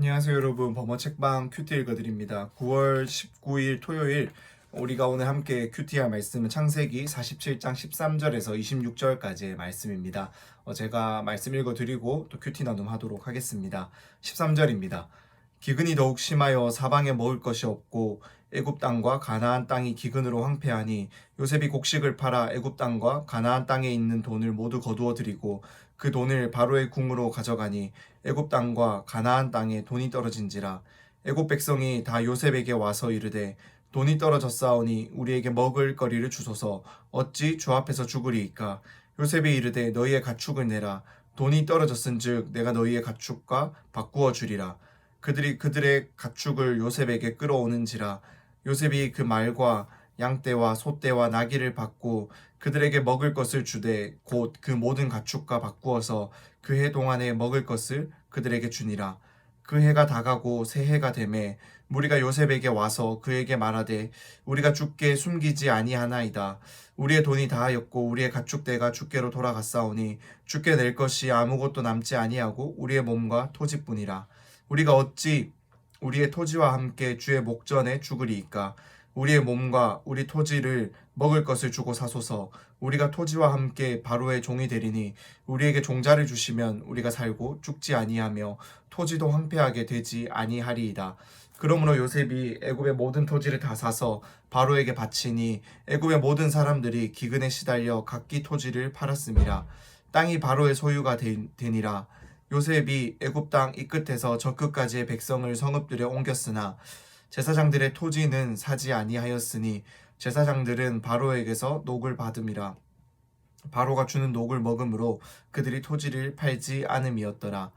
안녕하세요 여러분, 범어책방 큐티 읽어드립니다. 9월 19일 토요일, 우리가 오늘 함께 큐티할 말씀은 창세기 47장 13절에서 26절까지의 말씀입니다. 제가 말씀 읽어드리고 또 큐티 나눔하도록 하겠습니다. 13절입니다. 기근이 더욱 심하여 사방에 먹을 것이 없고 애굽 땅과 가나안 땅이 기근으로 황폐하니 요셉이 곡식을 팔아 애굽 땅과 가나안 땅에 있는 돈을 모두 거두어 들이고 그 돈을 바로의 궁으로 가져가니 애굽 땅과 가나안 땅에 돈이 떨어진지라. 애굽 백성이 다 요셉에게 와서 이르되 돈이 떨어졌사오니 우리에게 먹을 거리를 주소서. 어찌 주 앞에서 죽으리이까. 요셉이 이르되 너희의 가축을 내라. 돈이 떨어졌은즉 내가 너희의 가축과 바꾸어 주리라. 그들이 그들의 가축을 요셉에게 끌어오는지라. 요셉이 그 말과 양떼와 소떼와 나귀를 받고 그들에게 먹을 것을 주되 곧 그 모든 가축과 바꾸어서 그 해 동안에 먹을 것을 그들에게 주니라. 그 해가 다가고 새 해가 되매 무리가 요셉에게 와서 그에게 말하되 우리가 주께 숨기지 아니하나이다. 우리의 돈이 다하였고 우리의 가축대가 주께로 돌아갔사오니 주께 낼 것이 아무것도 남지 아니하고 우리의 몸과 토지뿐이라. 우리가 어찌 우리의 토지와 함께 주의 목전에 죽으리이까. 우리의 몸과 우리 토지를 먹을 것을 주고 사소서. 우리가 토지와 함께 바로의 종이 되리니 우리에게 종자를 주시면 우리가 살고 죽지 아니하며 토지도 황폐하게 되지 아니하리이다. 그러므로 요셉이 애굽의 모든 토지를 다 사서 바로에게 바치니 애굽의 모든 사람들이 기근에 시달려 각기 토지를 팔았음이라. 땅이 바로의 소유가 되니라. 요셉이 애굽 땅 이 끝에서 저 끝까지의 백성을 성읍들에 옮겼으나 제사장들의 토지는 사지 아니하였으니 제사장들은 바로에게서 녹을 받음이라. 바로가 주는 녹을 먹음으로 그들이 토지를 팔지 않음이었더라.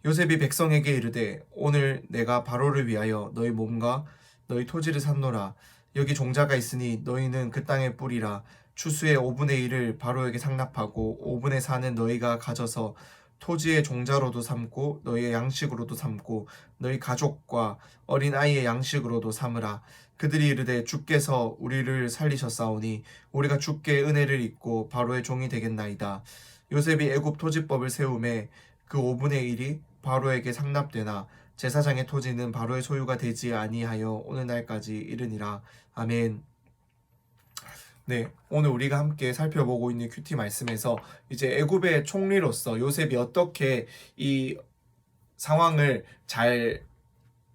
요셉이 백성에게 이르되 오늘 내가 바로를 위하여 너희 몸과 너희 토지를 샀노라. 여기 종자가 있으니 너희는 그 땅의 뿌리라. 추수의 5분의 1을 바로에게 상납하고 5분의 4는 너희가 가져서 토지의 종자로도 삼고 너희의 양식으로도 삼고 너희 가족과 어린 아이의 양식으로도 삼으라. 그들이 이르되 주께서 우리를 살리셨사오니 우리가 주께 은혜를 입고 바로의 종이 되겠나이다. 요셉이 애굽 토지법을 세우매 그 5분의 1이 바로에게 상납되나 제사장의 토지는 바로의 소유가 되지 아니하여 오늘날까지 이르니라. 아멘. 네, 오늘 우리가 함께 살펴보고 있는 큐티 말씀에서 이제 애굽의 총리로서 요셉이 어떻게 이 상황을 잘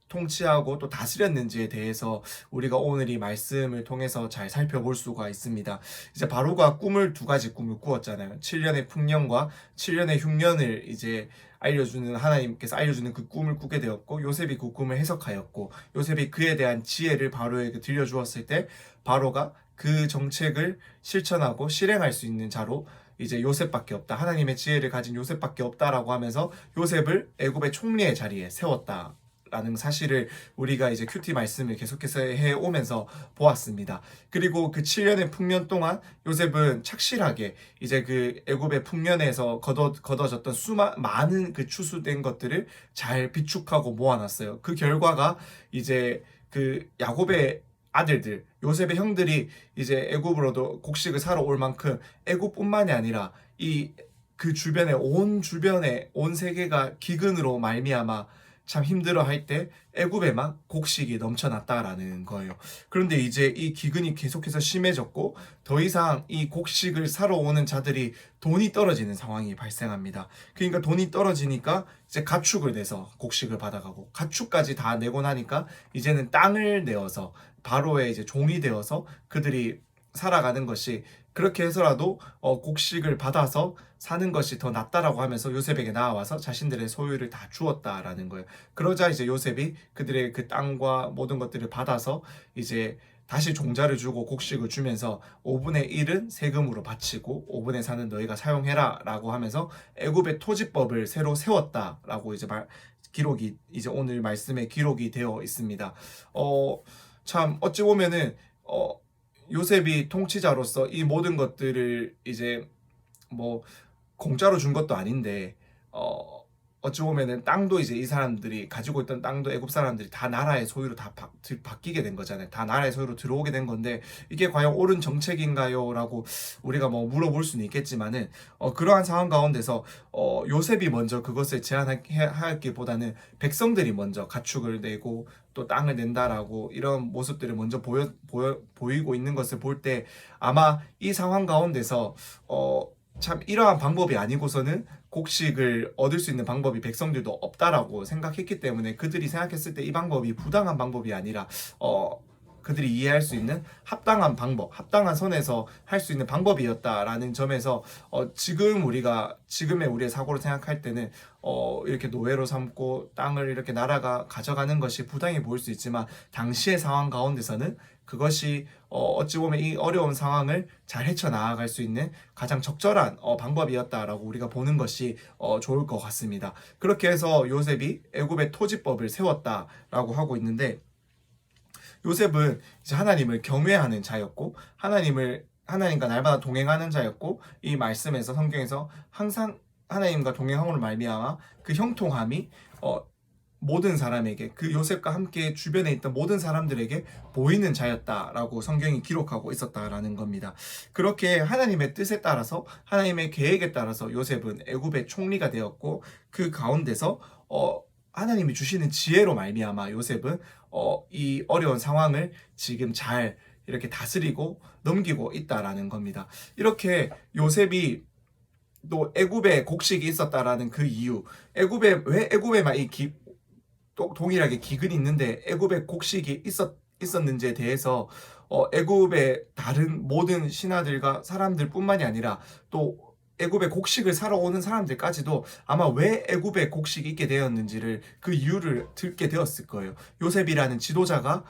통치하고 또 다스렸는지에 대해서 우리가 오늘 이 말씀을 통해서 잘 살펴볼 수가 있습니다. 이제 바로가 두 가지 꿈을 꾸었잖아요. 7년의 풍년과 7년의 흉년을 이제 하나님께서 알려주는 그 꿈을 꾸게 되었고, 요셉이 그 꿈을 해석하였고, 요셉이 그에 대한 지혜를 바로에게 들려주었을 때 바로가 그 정책을 실천하고 실행할 수 있는 자로 이제 요셉밖에 없다. 하나님의 지혜를 가진 요셉밖에 없다라고 하면서 요셉을 애굽의 총리의 자리에 세웠다. 라는 사실을 우리가 이제 큐티 말씀을 계속해서 해오면서 보았습니다. 그리고 그 7년의 풍년 동안 요셉은 착실하게 이제 그 애굽의 풍년에서 거둬졌던 많은 그 추수된 것들을 잘 비축하고 모아놨어요. 그 결과가 이제 그 야곱의 아들들, 요셉의 형들이 이제 애굽으로도 곡식을 사러 올 만큼 애굽뿐만이 아니라 이 그 주변에 온 세계가 기근으로 말미암아 참 힘들어할 때 애굽에만 곡식이 넘쳐났다라는 거예요. 그런데 이제 이 기근이 계속해서 심해졌고 더 이상 이 곡식을 사러 오는 자들이 돈이 떨어지는 상황이 발생합니다. 그러니까 돈이 떨어지니까 이제 가축을 내서 곡식을 받아가고 가축까지 다 내고 나니까 이제는 땅을 내어서 바로의 이제 종이 되어서 그들이 살아가는 것이 그렇게 해서라도 곡식을 받아서 사는 것이 더 낫다라고 하면서 요셉에게 나와서 자신들의 소유를 다 주었다라는 거예요. 그러자 이제 요셉이 그들의 그 땅과 모든 것들을 받아서 이제 다시 종자를 주고 곡식을 주면서 5분의 1은 세금으로 바치고 5분의 4는 너희가 사용해라 라고 하면서 애굽의 토지법을 새로 세웠다라고 이제 기록이 이제 오늘 말씀에 기록이 되어 있습니다. 참 어찌 보면은 요셉이 통치자로서 이 모든 것들을 이제 뭐 공짜로 준 것도 아닌데 어찌 보면은 땅도 이제 이 사람들이 가지고 있던 땅도 애굽 사람들이 다 나라의 소유로 다 바뀌게 된 거잖아요. 다 나라의 소유로 들어오게 된 건데 이게 과연 옳은 정책인가요? 라고 우리가 뭐 물어볼 수는 있겠지만은 그러한 상황 가운데서 요셉이 먼저 그것을 제안하기보다는 백성들이 먼저 가축을 내고 또 땅을 낸다라고 이런 모습들을 먼저 보이고 있는 것을 볼 때 아마 이 상황 가운데서 참 이러한 방법이 아니고서는 곡식을 얻을 수 있는 방법이 백성들도 없다라고 생각했기 때문에 그들이 생각했을 때 이 방법이 부당한 방법이 아니라 그들이 이해할 수 있는 합당한 방법, 합당한 선에서 할 수 있는 방법이었다라는 점에서 지금의 우리의 사고로 생각할 때는 이렇게 노예로 삼고 땅을 이렇게 나라가 가져가는 것이 부당해 보일 수 있지만 당시의 상황 가운데서는 그것이 어찌 보면 이 어려운 상황을 잘 헤쳐나갈 수 있는 가장 적절한 방법이었다라고 우리가 보는 것이 좋을 것 같습니다. 그렇게 해서 요셉이 애굽의 토지법을 세웠다라고 하고 있는데 요셉은 이제 하나님을 경외하는 자였고 하나님과 날마다 동행하는 자였고 이 말씀에서 성경에서 항상 하나님과 동행함으로 말미암아 그 형통함이 모든 사람에게 그 요셉과 함께 주변에 있던 모든 사람들에게 보이는 자였다라고 성경이 기록하고 있었다라는 겁니다. 그렇게 하나님의 뜻에 따라서 하나님의 계획에 따라서 요셉은 애굽의 총리가 되었고 그 가운데서 하나님이 주시는 지혜로 말미암아 요셉은 이 어려운 상황을 지금 잘 이렇게 다스리고 넘기고 있다라는 겁니다. 이렇게 요셉이 또 애굽에 곡식이 있었다라는 그 이유, 왜 애굽에만 또 동일하게 기근이 있는데 애굽에 곡식이 있었는지에 대해서 애굽의 다른 모든 신하들과 사람들뿐만이 아니라 또 애굽의 곡식을 사러 오는 사람들까지도 아마 왜 애굽에 곡식이 있게 되었는지를 그 이유를 듣게 되었을 거예요. 요셉이라는 지도자가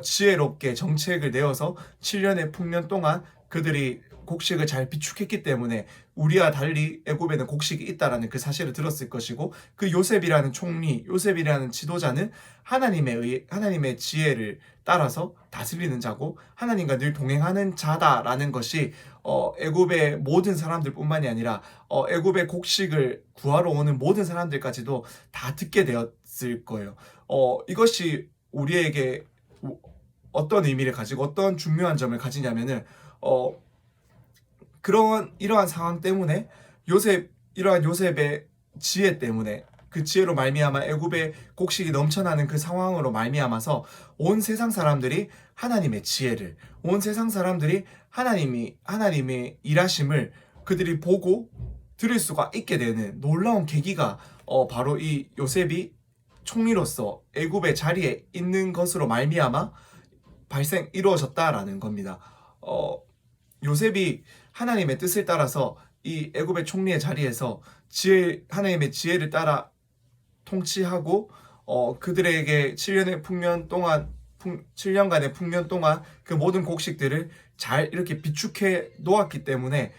지혜롭게 정책을 내어서 7년의 풍년 동안 그들이 곡식을 잘 비축했기 때문에 우리와 달리 애굽에는 곡식이 있다라는 그 사실을 들었을 것이고 그 요셉이라는 총리, 요셉이라는 지도자는 하나님의 지혜를 따라서 다스리는 자고 하나님과 늘 동행하는 자다라는 것이 애굽의 모든 사람들뿐만이 아니라 애굽의 곡식을 구하러 오는 모든 사람들까지도 다 듣게 되었을 거예요. 이것이 우리에게 어떤 의미를 가지고 어떤 중요한 점을 가지냐면은 이러한 상황 때문에 이러한 요셉의 지혜 때문에 그 지혜로 말미암아 애굽의 곡식이 넘쳐나는 그 상황으로 말미암아서 온 세상 사람들이 하나님의 지혜를, 온 세상 사람들이 하나님의 일하심을 그들이 보고 들을 수가 있게 되는 놀라운 계기가 바로 이 요셉이 총리로서 애굽의 자리에 있는 것으로 말미암아 이루어졌다라는 겁니다. 요셉이 하나님의 뜻을 따라서 이 애굽의 총리의 자리에서 하나님의 지혜를 따라 통치하고 그들에게 7년간의 풍년 동안 그 모든 곡식들을 잘 이렇게 비축해 놓았기 때문에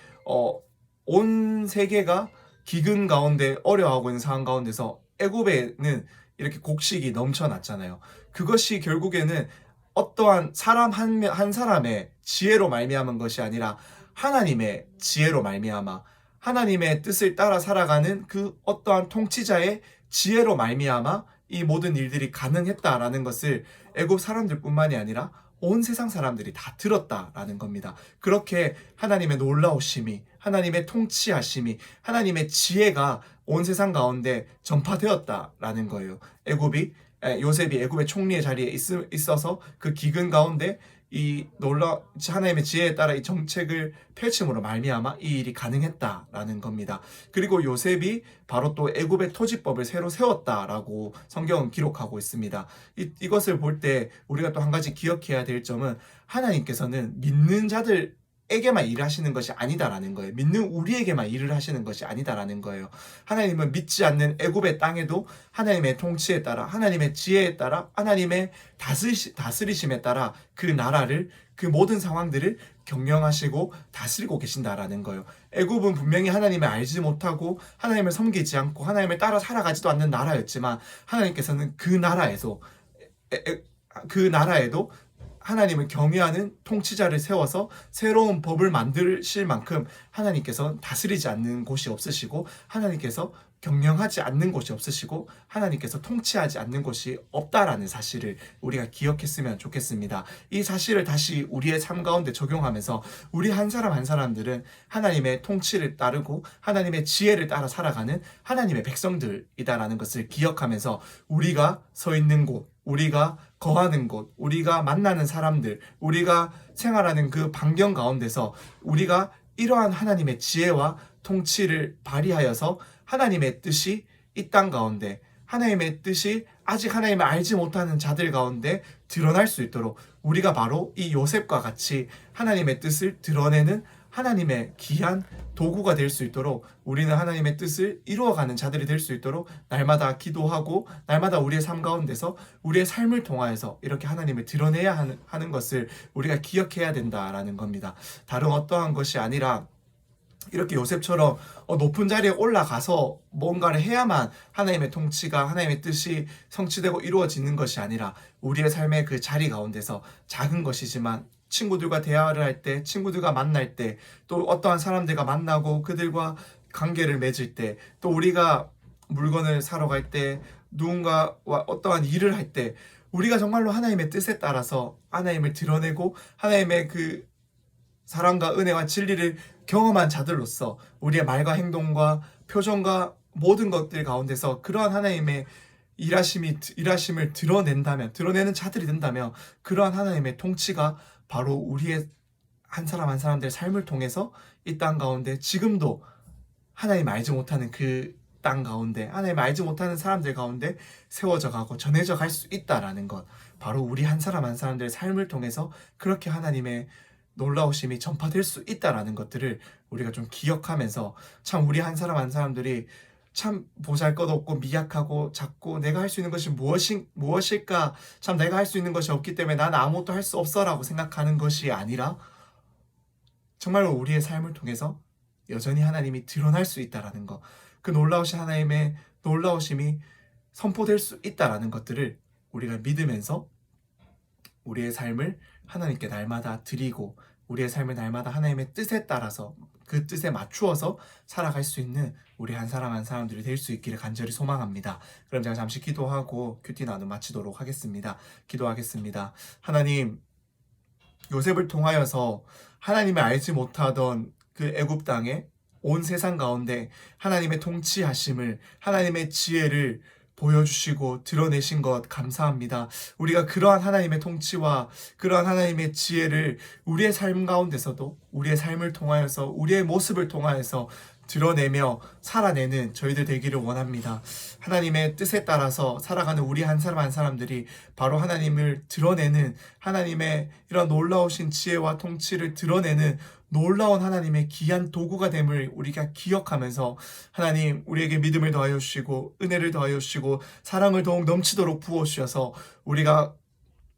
온 세계가 기근 가운데 어려워하고 있는 상황 가운데서 애굽에는 이렇게 곡식이 넘쳐났잖아요. 그것이 결국에는 어떠한 사람 한 사람의 지혜로 말미암은 것이 아니라 하나님의 지혜로 말미암아 하나님의 뜻을 따라 살아가는 그 어떠한 통치자의 지혜로 말미암아 이 모든 일들이 가능했다라는 것을 애굽 사람들뿐만이 아니라 온 세상 사람들이 다 들었다라는 겁니다. 그렇게 하나님의 놀라우심이, 하나님의 통치하심이, 하나님의 지혜가 온 세상 가운데 전파되었다라는 거예요. 요셉이 애굽의 총리의 자리에 있어서 그 기근 가운데 하나님의 지혜에 따라 이 정책을 펼침으로 말미암아 이 일이 가능했다라는 겁니다. 그리고 요셉이 바로 또 애굽의 토지법을 새로 세웠다라고 성경은 기록하고 있습니다. 이것을 볼 때 우리가 또 한 가지 기억해야 될 점은 하나님께서는 믿는 자들에게만 일하시는 것이 아니다라는 거예요. 믿는 우리에게만 일을 하시는 것이 아니다라는 거예요. 하나님은 믿지 않는 애굽의 땅에도 하나님의 통치에 따라, 하나님의 지혜에 따라, 하나님의 다스리심에 따라 그 나라를, 그 모든 상황들을 경영하시고 다스리고 계신다라는 거예요. 애굽은 분명히 하나님을 알지 못하고 하나님을 섬기지 않고 하나님을 따라 살아가지도 않는 나라였지만 하나님께서는 그 나라에도 하나님을 경외하는 통치자를 세워서 새로운 법을 만드실 만큼 하나님께서 다스리지 않는 곳이 없으시고 하나님께서 경영하지 않는 곳이 없으시고 하나님께서 통치하지 않는 곳이 없다라는 사실을 우리가 기억했으면 좋겠습니다. 이 사실을 다시 우리의 삶 가운데 적용하면서 우리 한 사람 한 사람들은 하나님의 통치를 따르고 하나님의 지혜를 따라 살아가는 하나님의 백성들이다라는 것을 기억하면서 우리가 서 있는 곳, 우리가 거하는 곳, 우리가 만나는 사람들, 우리가 생활하는 그 반경 가운데서 우리가 이러한 하나님의 지혜와 통치를 발휘하여서 하나님의 뜻이 이 땅 가운데, 하나님의 뜻이 아직 하나님을 알지 못하는 자들 가운데 드러날 수 있도록 우리가 바로 이 요셉과 같이 하나님의 뜻을 드러내는 하나님의 귀한 도구가 될 수 있도록, 우리는 하나님의 뜻을 이루어가는 자들이 될 수 있도록 날마다 기도하고 날마다 우리의 삶 가운데서 우리의 삶을 통하여서 이렇게 하나님을 드러내야 하는 것을 우리가 기억해야 된다라는 겁니다. 다른 어떠한 것이 아니라 이렇게 요셉처럼 높은 자리에 올라가서 뭔가를 해야만 하나님의 통치가, 하나님의 뜻이 성취되고 이루어지는 것이 아니라 우리의 삶의 그 자리 가운데서 작은 것이지만 친구들과 대화를 할 때, 친구들과 만날 때, 또 어떠한 사람들과 만나고 그들과 관계를 맺을 때, 또 우리가 물건을 사러 갈 때, 누군가와 어떠한 일을 할 때 우리가 정말로 하나님의 뜻에 따라서 하나님을 드러내고 하나님의 그 사랑과 은혜와 진리를 경험한 자들로서 우리의 말과 행동과 표정과 모든 것들 가운데서 그러한 하나님의 일하심을 드러내는 자들이 된다면 그러한 하나님의 통치가 바로 우리의 한 사람 한 사람들의 삶을 통해서 이 땅 가운데 지금도 하나님 알지 못하는 그 땅 가운데, 하나님 알지 못하는 사람들 가운데 세워져 가고 전해져 갈 수 있다라는 것, 바로 우리 한 사람 한 사람들의 삶을 통해서 그렇게 하나님의 놀라우심이 전파될 수 있다라는 것들을 우리가 좀 기억하면서, 참 우리 한 사람 한 사람들이 참 보잘것없고 미약하고 작고 내가 할 수 있는 것이 무엇일까, 참 내가 할 수 있는 것이 없기 때문에 나는 아무것도 할 수 없어 라고 생각하는 것이 아니라 정말로 우리의 삶을 통해서 여전히 하나님이 드러날 수 있다라는 것, 그 놀라우신 하나님의 놀라우심이 선포될 수 있다라는 것들을 우리가 믿으면서 우리의 삶을 하나님께 날마다 드리고 우리의 삶을 날마다 하나님의 뜻에 따라서 그 뜻에 맞추어서 살아갈 수 있는 우리 한 사람 한 사람들이 될 수 있기를 간절히 소망합니다. 그럼 제가 잠시 기도하고 큐티 나눔 마치도록 하겠습니다. 기도하겠습니다. 하나님, 요셉을 통하여서 하나님을 알지 못하던 그 애굽 땅에 온 세상 가운데 하나님의 통치하심을, 하나님의 지혜를 보여주시고 드러내신 것 감사합니다. 우리가 그러한 하나님의 통치와 그러한 하나님의 지혜를 우리의 삶 가운데서도 우리의 삶을 통하여서 우리의 모습을 통하여서 드러내며 살아내는 저희들 되기를 원합니다. 하나님의 뜻에 따라서 살아가는 우리 한 사람 한 사람들이 바로 하나님을 드러내는, 하나님의 이런 놀라우신 지혜와 통치를 드러내는 놀라운 하나님의 귀한 도구가 됨을 우리가 기억하면서 하나님, 우리에게 믿음을 더하여 주시고 은혜를 더하여 주시고 사랑을 더욱 넘치도록 부어 주셔서 우리가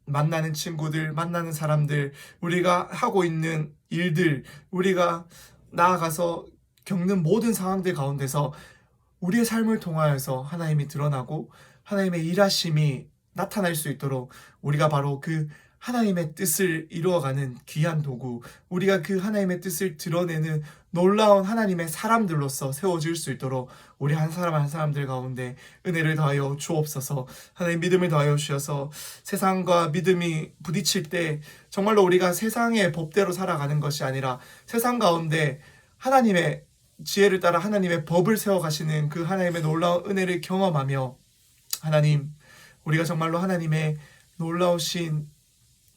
만나는 친구들, 만나는 사람들, 우리가 하고 있는 일들, 우리가 나아가서 겪는 모든 상황들 가운데서 우리의 삶을 통하여서 하나님이 드러나고 하나님의 일하심이 나타날 수 있도록 우리가 바로 그 하나님의 뜻을 이루어가는 귀한 도구, 우리가 그 하나님의 뜻을 드러내는 놀라운 하나님의 사람들로서 세워질 수 있도록 우리 한 사람 한 사람들 가운데 은혜를 더하여 주옵소서. 하나님, 믿음을 더하여 주셔서 세상과 믿음이 부딪힐 때 정말로 우리가 세상의 법대로 살아가는 것이 아니라 세상 가운데 하나님의 지혜를 따라 하나님의 법을 세워가시는 그 하나님의 놀라운 은혜를 경험하며 하나님, 우리가 정말로 하나님의 놀라우신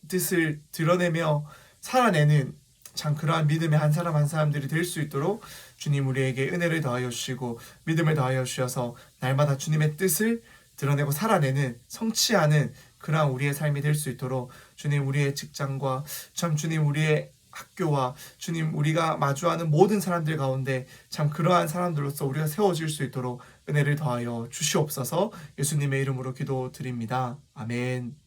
뜻을 드러내며 살아내는 참 그러한 믿음의 한 사람 한 사람들이 될 수 있도록 주님 우리에게 은혜를 더하여 주시고 믿음을 더하여 주셔서 날마다 주님의 뜻을 드러내고 살아내는, 성취하는 그러한 우리의 삶이 될 수 있도록 주님, 우리의 직장과 참 주님 우리의 학교와 주님 우리가 마주하는 모든 사람들 가운데 참 그러한 사람들로서 우리가 세워질 수 있도록 은혜를 더하여 주시옵소서. 예수님의 이름으로 기도드립니다. 아멘.